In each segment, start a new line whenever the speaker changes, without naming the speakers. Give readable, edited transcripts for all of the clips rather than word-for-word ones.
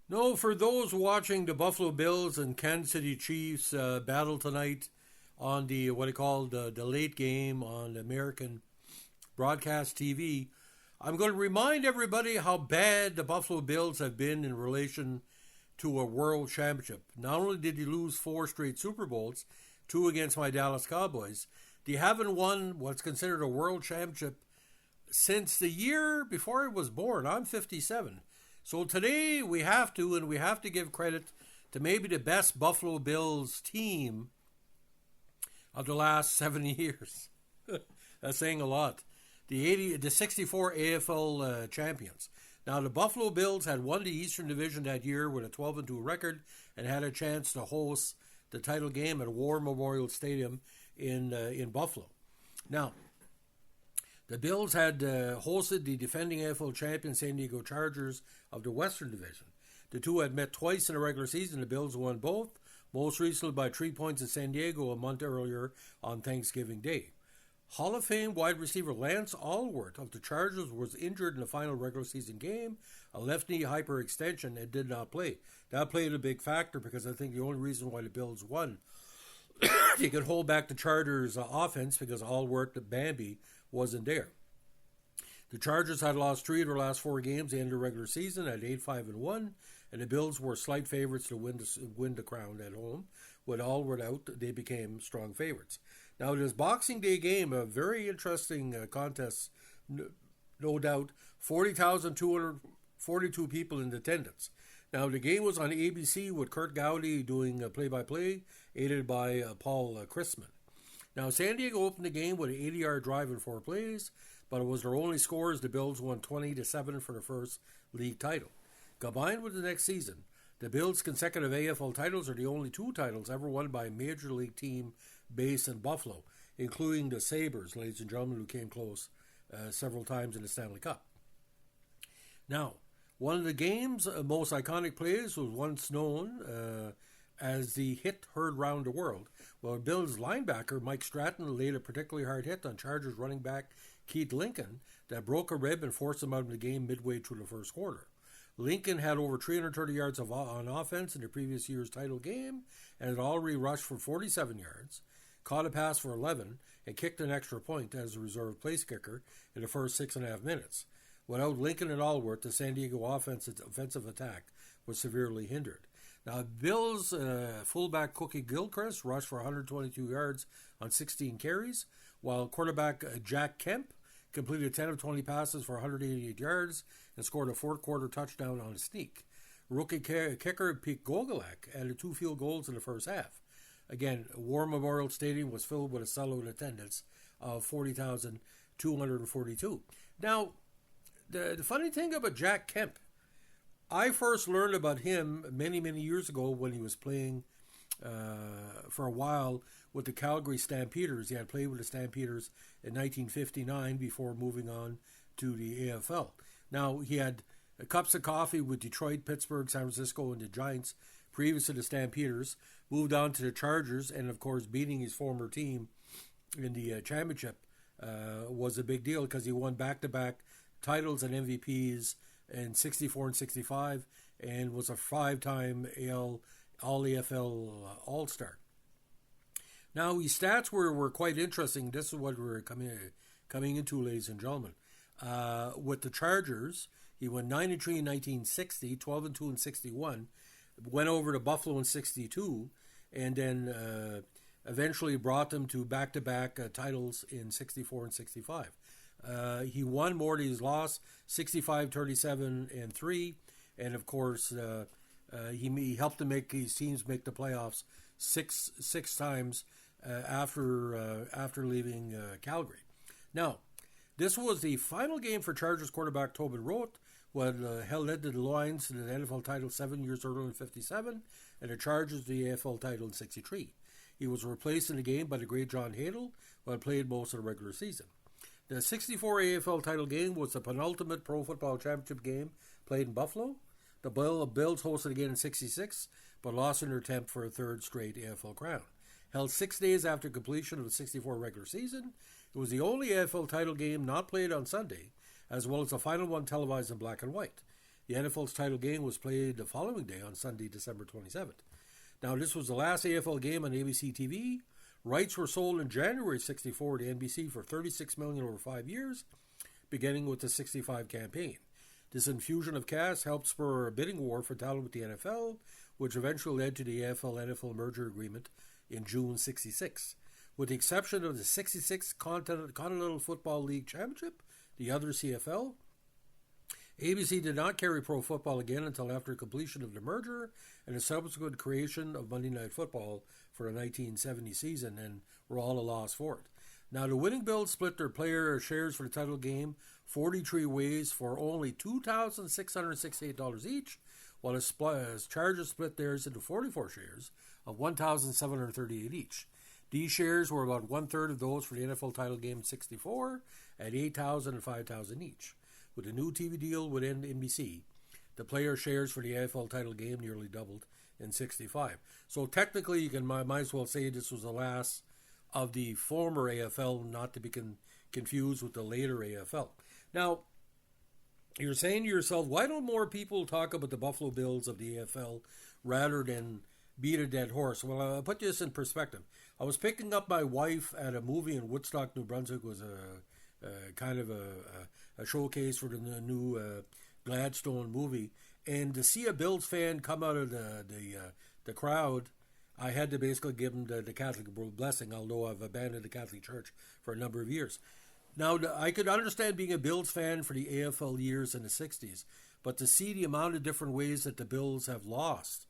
No, for those watching the Buffalo Bills and Kansas City Chiefs battle tonight on the what I call the late game on American broadcast TV, I'm going to remind everybody how bad the Buffalo Bills have been in relation to a world championship. Not only did you lose four straight Super Bowls, two against my Dallas Cowboys, they haven't won what's considered a world championship since the year before I was born. I'm 57. So today we have to give credit to maybe the best Buffalo Bills team of the last 70 years. That's saying a lot. The 64 AFL champions. Now the Buffalo Bills had won the Eastern Division that year with a 12-2 record and had a chance to host the title game at War Memorial Stadium in Buffalo. Now, the Bills had hosted the defending AFL champion San Diego Chargers of the Western Division. The two had met twice in the regular season. The Bills won both, most recently by 3 points in San Diego a month earlier on Thanksgiving Day. Hall of Fame wide receiver Lance Allworth of the Chargers was injured in the final regular season game, a left knee hyperextension, and did not play. That played a big factor because I think the only reason why the Bills won, they could hold back the Chargers' offense because Allworth, Bambi, wasn't there. The Chargers had lost three of their last four games at the end of the regular season at 8-5-1, and the Bills were slight favorites to win the crown at home. With Allward out, they became strong favorites. Now, this Boxing Day game, a very interesting contest, no doubt. 40,242 people in attendance. Now, the game was on ABC with Kurt Gowdy doing play-by-play, aided by Paul Christman. Now, San Diego opened the game with an 80-yard drive in four plays, but it was their only score as the Bills won 20-7 for the first league title. Combined with the next season, the Bills' consecutive AFL titles are the only two titles ever won by a major league team based in Buffalo, including the Sabres, ladies and gentlemen, who came close several times in the Stanley Cup. Now, one of the game's most iconic plays was once known as the hit heard round the world. Well, Bills linebacker Mike Stratton laid a particularly hard hit on Chargers running back Keith Lincoln that broke a rib and forced him out of the game midway through the first quarter. Lincoln had over 330 yards on offense in the previous year's title game and had already rushed for 47 yards, caught a pass for 11, and kicked an extra point as a reserve place kicker in the first 6.5 minutes. Without Lincoln and Allworth, the San Diego offensive attack was severely hindered. Now, Bills fullback Cookie Gilchrist rushed for 122 yards on 16 carries, while quarterback Jack Kemp completed 10 of 20 passes for 188 yards and scored a fourth-quarter touchdown on a sneak. Rookie kicker Pete Gogolak added 2 field goals in the first half. Again, War Memorial Stadium was filled with a sellout attendance of 40,242. Now, the funny thing about Jack Kemp, I first learned about him many, many years ago when he was playing for a while with the Calgary Stampeders. He had played with the Stampeders in 1959 before moving on to the AFL. Now, he had cups of coffee with Detroit, Pittsburgh, San Francisco, and the Giants previous to the Stampeders, moved on to the Chargers, and of course beating his former team in the championship was a big deal because he won back-to-back titles and MVPs in 64 and 65 and was a 5-time All-AFL All-Star. Now, his stats were quite interesting. This is what we're coming into, ladies and gentlemen. With the Chargers, he went 9-3 in 1960, 12-2 in 61, went over to Buffalo in 62, and then eventually brought them to back-to-back titles in 64 and 65. He won more than he's lost, 65, 37, and 3, and of course he helped to make his teams make the playoffs six times after leaving Calgary. Now, this was the final game for Chargers quarterback Tobin Rote, when led the Lions to the NFL title 7 years earlier in 57, and the Chargers the AFL title in 63. He was replaced in the game by the great John Hadle, who had played most of the regular season. The 64 AFL title game was the penultimate Pro Football Championship game played in Buffalo. The Bills hosted again in 66, but lost in their attempt for a third straight AFL crown. Held 6 days after completion of the 64 regular season, it was the only AFL title game not played on Sunday, as well as the final one televised in black and white. The NFL's title game was played the following day on Sunday, December 27th. Now, this was the last AFL game on ABC TV. Rights were sold in January 64 to NBC for $36 million over 5 years, beginning with the 65 campaign. This infusion of cash helped spur a bidding war for talent with the NFL, which eventually led to the AFL-NFL merger agreement in June 66. With the exception of the 66 Continental Football League Championship, the other CFL, ABC did not carry pro football again until after completion of the merger and the subsequent creation of Monday Night Football for the 1970 season, and were all a loss for it. Now, the winning Bills split their player shares for the title game 43 ways for only $2,668 each, while the Chargers split theirs into 44 shares of $1,738 each. These shares were about one-third of those for the NFL title game in 64 at $8,000 and $5,000 each. With a new TV deal with NBC, the player shares for the AFL title game nearly doubled in 65. So technically, you can might as well say this was the last of the former AFL, not to be confused with the later AFL. Now, you're saying to yourself, why don't more people talk about the Buffalo Bills of the AFL rather than beat a dead horse? Well, I'll put this in perspective. I was picking up my wife at a movie in Woodstock, New Brunswick. It was a kind of a showcase for the new Gladstone movie, and to see a Bills fan come out of the crowd, I had to basically give him the Catholic blessing, although I've abandoned the Catholic Church for a number of years. Now, I could understand being a Bills fan for the AFL years in the 60s, but to see the amount of different ways that the Bills have lost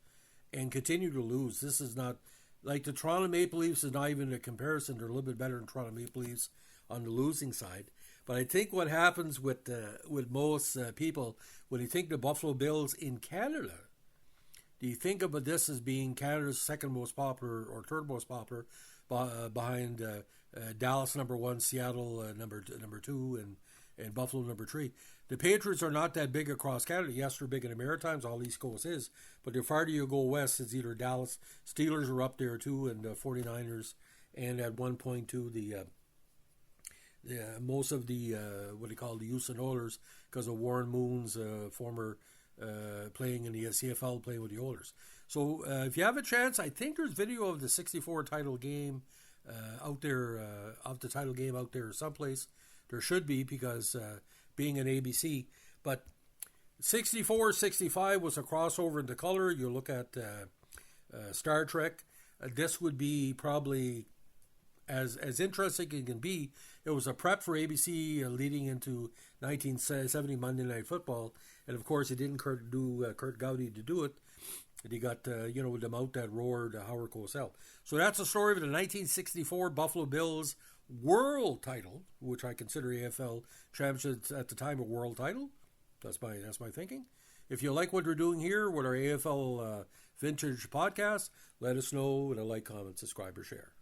and continue to lose, this is not, like the Toronto Maple Leafs is not even a comparison. They're a little bit better than Toronto Maple Leafs on the losing side. But I think what happens with most people, when you think the Buffalo Bills in Canada, do you think about this as being Canada's second most popular or third most popular behind Dallas number 1, Seattle number 2, and Buffalo number 3? The Patriots are not that big across Canada. Yes, they're big in the Maritimes, all East Coast is. But the farther you go west, it's either Dallas, Steelers are up there too, and 49ers, and at one point too, most of the the Houston Oilers, because of Warren Moon's former playing in the CFL, playing with the Oilers. So if you have a chance, I think there's video of the 64 title game out there, of the title game out there someplace. There should be, because being an ABC. But 64-65 was a crossover into color. You look at Star Trek. This would be probably as interesting as it can be. It was a prep for ABC leading into 1970 Monday Night Football, and of course, it didn't Kurt Gowdy to do it. And he got with the mouth that roared, Howard Cosell. So that's the story of the 1964 Buffalo Bills world title, which I consider AFL championship at the time a world title. That's my thinking. If you like what we're doing here with our AFL Vintage podcast, let us know with a like, comment, subscribe, or share.